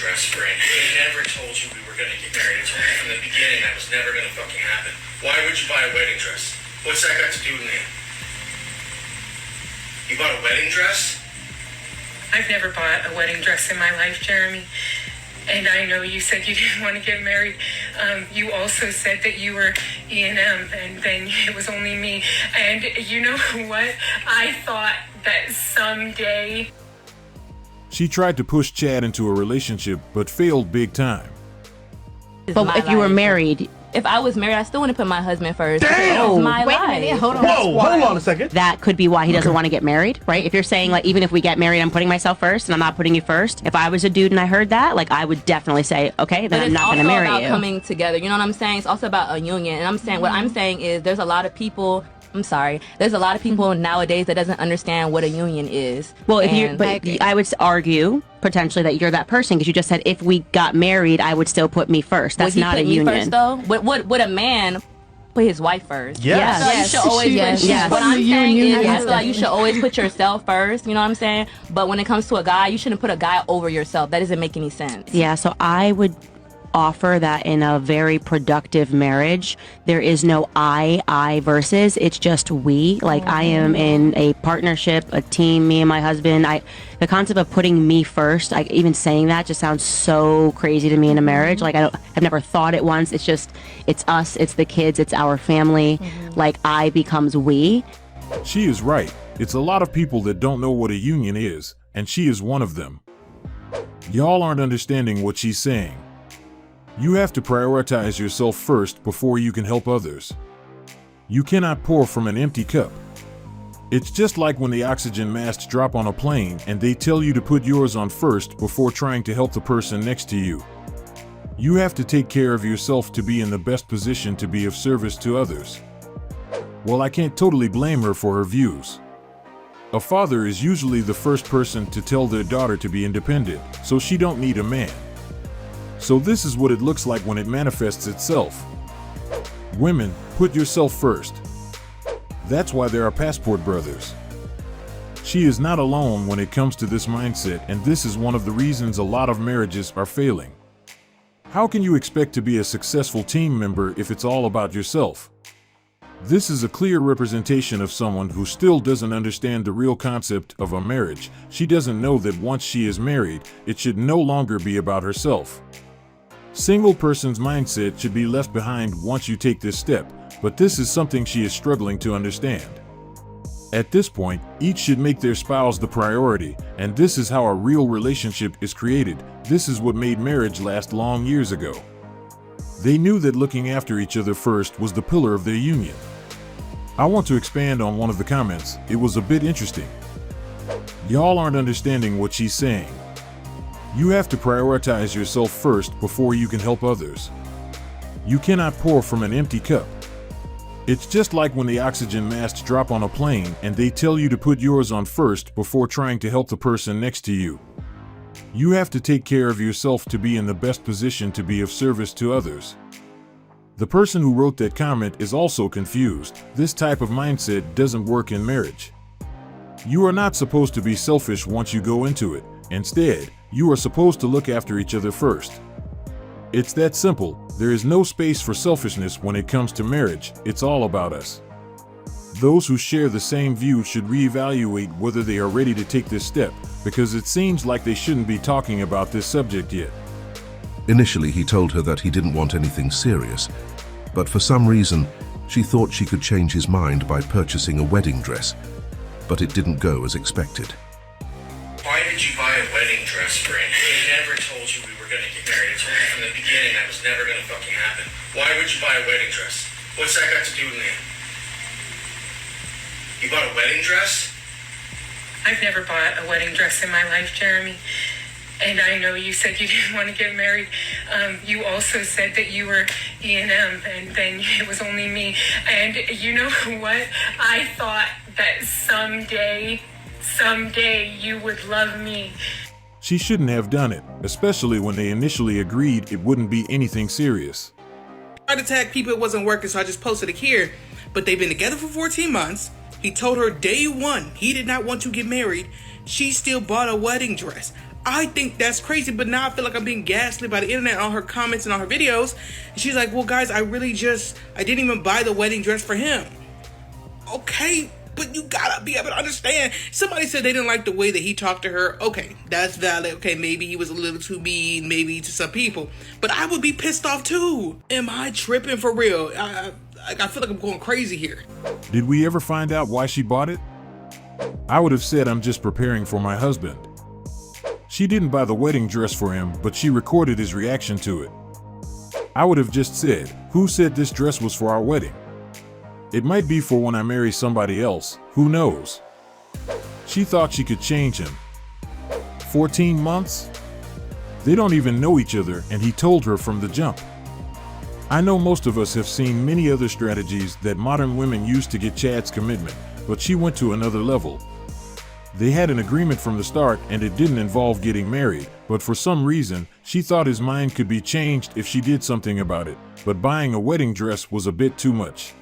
dress, Brandon. I never told you we were going to get married. I told you from the beginning that was never going to fucking happen. Why would you buy a wedding dress? What's that got to do with me? You bought a wedding dress? I've never bought a wedding dress in my life, Jeremy. And I know you said you didn't want to get married. You also said that you were E&M, and then it was only me. And you know what? I thought that someday... She tried to push Chad into a relationship, but failed big time. But if you were married... If I was married, I still want to put my husband first. Damn! It's my Wait life. a minute, hold on. Whoa, hold on a second. That could be why he doesn't want to get married, right? If you're saying, like, even if we get married, I'm putting myself first and I'm not putting you first. If I was a dude and I heard that, like, I would definitely say, okay, then I'm not going to marry you. It's also about coming together. You know what I'm saying? It's also about a union. And I'm saying, what I'm saying is there's a lot of people... There's a lot of people nowadays that doesn't understand what a union is. Well, I would argue potentially that you're that person because you just said if we got married, I would still put me first. That's not a union. Me first, though? Would a man put his wife first? Yes. So you should always what I'm saying is I feel like you should always put yourself first. You know what I'm saying? But when it comes to a guy, you shouldn't put a guy over yourself. That doesn't make any sense. Yeah. So I would offer that in a very productive marriage there is no I versus, it's just we. Like I am in a partnership, a team, me and my husband. The concept of putting me first, even saying that just sounds so crazy to me in a marriage. Like I've never thought it once. It's just, it's us, it's the kids, it's our family. Like I becomes we. She is right. It's a lot of people that don't know what a union is, and she is one of them. Y'all aren't understanding what she's saying. You have to prioritize yourself first before you can help others. You cannot pour from an empty cup. It's just like when the oxygen masks drop on a plane and they tell you to put yours on first before trying to help the person next to you. You have to take care of yourself to be in the best position to be of service to others. Well, I can't totally blame her for her views. A father is usually the first person to tell their daughter to be independent, so she don't need a man. So this is what it looks like when it manifests itself. Women, put yourself first. That's why there are passport brothers. She is not alone when it comes to this mindset, and this is one of the reasons a lot of marriages are failing. How can you expect to be a successful team member if it's all about yourself? This is a clear representation of someone who still doesn't understand the real concept of a marriage. She doesn't know that once she is married, it should no longer be about herself. Single person's mindset should be left behind once you take this step, but this is something she is struggling to understand. At this point, each should make their spouse the priority, and this is how a real relationship is created. This is what made marriage last long years ago. They knew that looking after each other first was the pillar of their union. I want to expand on one of the comments. It was a bit interesting. Y'all aren't understanding what she's saying. You have to prioritize yourself first before you can help others. You cannot pour from an empty cup. It's just like when the oxygen masks drop on a plane and they tell you to put yours on first before trying to help the person next to you. You have to take care of yourself to be in the best position to be of service to others. The person who wrote that comment is also confused. This type of mindset doesn't work in marriage. You are not supposed to be selfish once you go into it. Instead, you are supposed to look after each other first. It's that simple. There is no space for selfishness when it comes to marriage. It's all about us. Those who share the same view should reevaluate whether they are ready to take this step, because it seems like they shouldn't be talking about this subject yet. Initially, he told her that he didn't want anything serious, but for some reason, she thought she could change his mind by purchasing a wedding dress, but it didn't go as expected. Why did you buy a wedding dress, Brandon? I never told you we were going to get married. I told you from the beginning that was never going to fucking happen. Why would you buy a wedding dress? What's that got to do with me? You bought a wedding dress? I've never bought a wedding dress in my life, Jeremy. And I know you said you didn't want to get married. You also said that you were E&M, and then it was only me. And you know what? I thought that someday you would love me. She shouldn't have done it, especially when they initially agreed it wouldn't be anything serious. I tried to tag people, it wasn't working, so I just posted it here. But they've been together for 14 months. He told her day one he did not want to get married. she still bought a wedding dress. I think that's crazy, but now I feel like I'm being gaslit by the internet on her comments and on her videos. And she's like, well, guys, I didn't even buy the wedding dress for him. Okay, but you gotta be able to understand. Somebody said they didn't like the way that he talked to her. Okay, that's valid. Okay, maybe he was a little too mean, maybe to some people. But I would be pissed off too. Am I tripping for real? I feel like I'm going crazy here. Did we ever find out why she bought it? I would have said I'm just preparing for my husband. She didn't buy the wedding dress for him, but she recorded his reaction to it. I would have just said, who said this dress was for our wedding? It might be for when I marry somebody else, who knows? She thought she could change him. 14 months? They don't even know each other, and he told her from the jump. I know most of us have seen many other strategies that modern women use to get Chad's commitment, but she went to another level. They had an agreement from the start, and it didn't involve getting married, but for some reason, she thought his mind could be changed if she did something about it, but buying a wedding dress was a bit too much.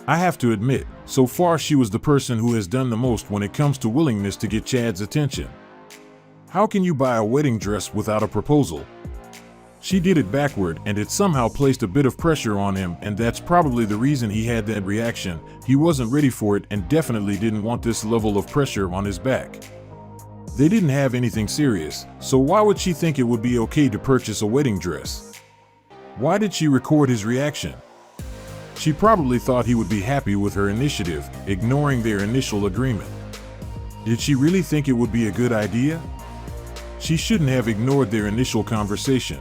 I have to admit, so far she was the person who has done the most when it comes to willingness to get Chad's attention. How can you buy a wedding dress without a proposal? She did it backward, and it somehow placed a bit of pressure on him, and that's probably the reason he had that reaction. He wasn't ready for it and definitely didn't want this level of pressure on his back. They didn't have anything serious, so why would she think it would be okay to purchase a wedding dress? Why did she record his reaction? She probably thought he would be happy with her initiative, ignoring their initial agreement. Did she really think it would be a good idea? She shouldn't have ignored their initial conversation.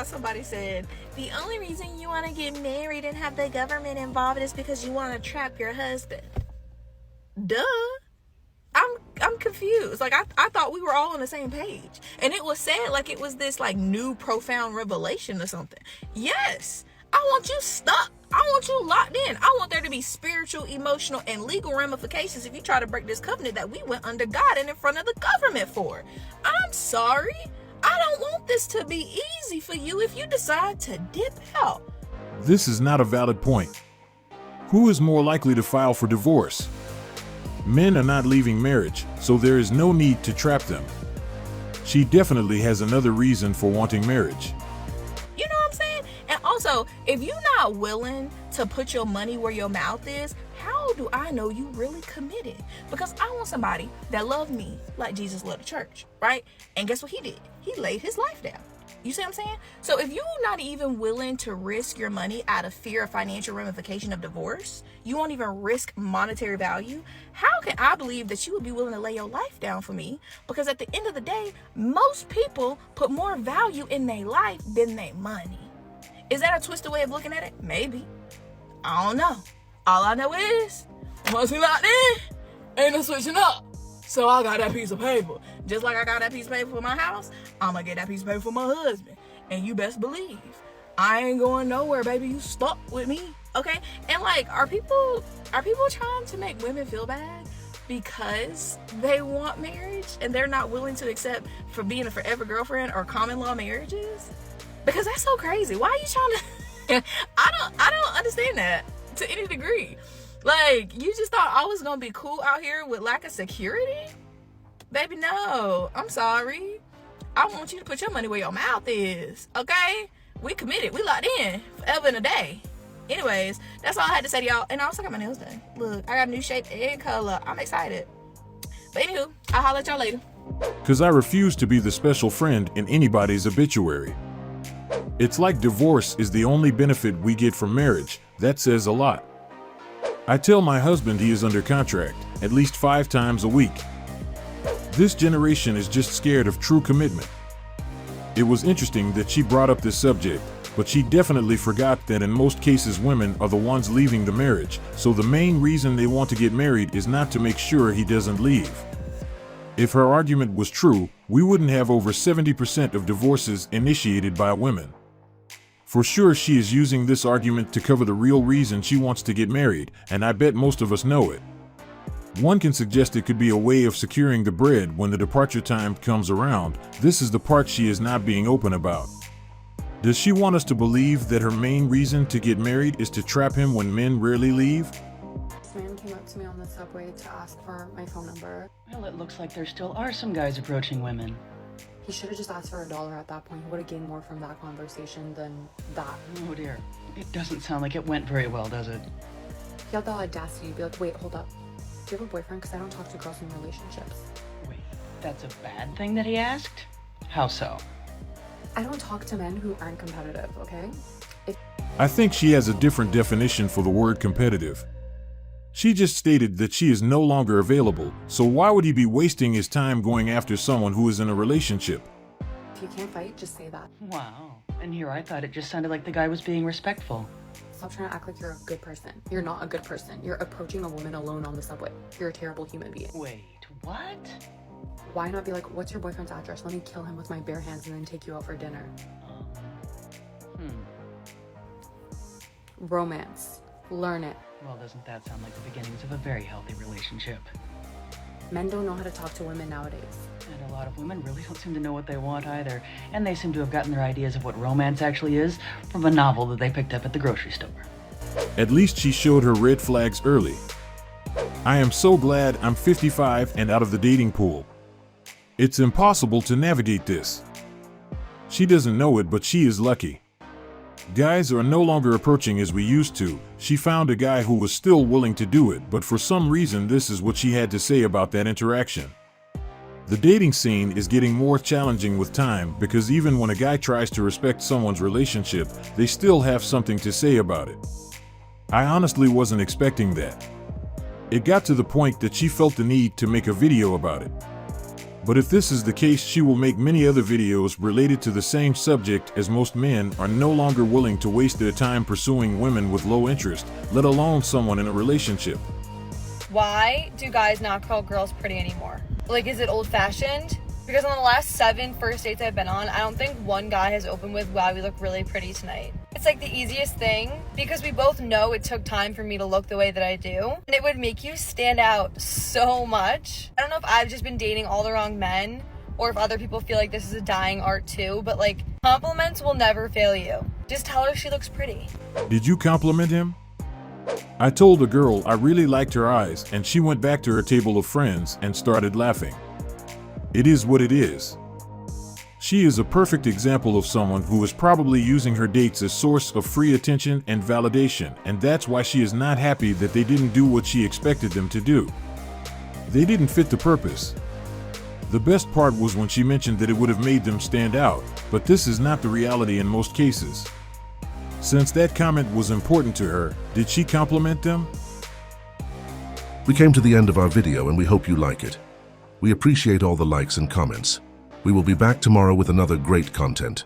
Somebody said the only reason you want to get married and have the government involved is because you want to trap your husband. Duh. I'm confused. Like I thought we were all on the same page, and it was said like it was this like new profound revelation or something. Yes, I want you stuck. I want you locked in. I want there to be spiritual, emotional, and legal ramifications if you try to break this covenant that we went under God and in front of the government for. I'm sorry. I don't want this to be easy for you if you decide to dip out. This is not a valid point. Who is more likely to file for divorce? Men are not leaving marriage, so there is no need to trap them. She definitely has another reason for wanting marriage. You know what I'm saying? And also, if you're not willing to put your money where your mouth is, how do I know you really committed? Because I want somebody that loved me like Jesus loved the church, right? And guess what he did? He laid his life down. You see what I'm saying? So if you're not even willing to risk your money out of fear of financial ramification of divorce, you won't even risk monetary value, how can I believe that you would be willing to lay your life down for me? Because at the end of the day, most people put more value in their life than their money. Is that a twisted way of looking at it? Maybe. I don't know. All I know is, once we locked in, ain't no switching up. So I got that piece of paper. Just like I got that piece of paper for my house, I'm gonna get that piece of paper for my husband. And you best believe, I ain't going nowhere, baby. You stuck with me, okay? And like, are people trying to make women feel bad because they want marriage and they're not willing to accept for being a forever girlfriend or common law marriages? Because that's so crazy. Why are you trying to? I don't understand that to any degree. Like, you just thought I was gonna be cool out here with lack of security? Baby, no. I'm sorry. I want you to put your money where your mouth is, okay? We committed. We locked in forever and a day. Anyways, that's all I had to say to y'all. And I also got my nails done. Look, I got a new shape and color. I'm excited. But anywho, I'll holler at y'all later. Because I refuse to be the special friend in anybody's obituary. It's like divorce is the only benefit we get from marriage. That says a lot. I tell my husband he is under contract at least 5 times a week. This generation is just scared of true commitment. It was interesting that she brought up this subject, but she definitely forgot that in most cases women are the ones leaving the marriage, so the main reason they want to get married is not to make sure he doesn't leave. If her argument was true, we wouldn't have over 70% of divorces initiated by women. For sure she is using this argument to cover the real reason she wants to get married, and I bet most of us know it. One can suggest it could be a way of securing the bread when the departure time comes around. This is the part she is not being open about. Does she want us to believe that her main reason to get married is to trap him when men rarely leave? This man came up to me on the subway to ask for my phone number. Well, it looks like there still are some guys approaching women. He should have just asked for $1 at that point. He would have gained more from that conversation than that. Oh dear. It doesn't sound like it went very well, does it? He had the audacity to be like, wait, hold up. Do you have a boyfriend? Because I don't talk to girls in relationships. Wait, that's a bad thing that he asked? How so? I don't talk to men who aren't competitive, okay? I think she has a different definition for the word competitive. She just stated that she is no longer available, so why would he be wasting his time going after someone who is in a relationship? If you can't fight, just say that. Wow. And here I thought it just sounded like the guy was being respectful. Stop trying to act like you're a good person. You're not a good person. You're approaching a woman alone on the subway. You're a terrible human being. Wait, what? Why not be like, what's your boyfriend's address? Let me kill him with my bare hands and then take you out for dinner. Romance. Learn it. Well, doesn't that sound like the beginnings of a very healthy relationship? Men don't know how to talk to women nowadays. And a lot of women really don't seem to know what they want either. And they seem to have gotten their ideas of what romance actually is from a novel that they picked up at the grocery store. At least she showed her red flags early. I am so glad I'm 55 and out of the dating pool. It's impossible to navigate this. She doesn't know it, but she is lucky. Guys are no longer approaching as we used to. She found a guy who was still willing to do it, but for some reason this is what she had to say about that interaction. The dating scene is getting more challenging with time because even when a guy tries to respect someone's relationship, they still have something to say about it. I honestly wasn't expecting that. It got to the point that she felt the need to make a video about it. But if this is the case, she will make many other videos related to the same subject, as most men are no longer willing to waste their time pursuing women with low interest, let alone someone in a relationship. Why do guys not call girls pretty anymore? Like, is it old-fashioned? Because on the last 7 first dates I've been on, I don't think one guy has opened with, wow, we look really pretty tonight. It's like the easiest thing because we both know it took time for me to look the way that I do. And it would make you stand out so much. I don't know if I've just been dating all the wrong men or if other people feel like this is a dying art too, but like, compliments will never fail you. Just tell her she looks pretty. Did you compliment him? I told the girl I really liked her eyes, and she went back to her table of friends and started laughing. It is what it is. She is a perfect example of someone who is probably using her dates as source of free attention and validation, and that's why she is not happy that they didn't do what she expected them to do. They didn't fit the purpose. The best part was when she mentioned that it would have made them stand out, but this is not the reality in most cases. Since that comment was important to her, did she compliment them? We came to the end of our video and we hope you like it. We appreciate all the likes and comments. We will be back tomorrow with another great content.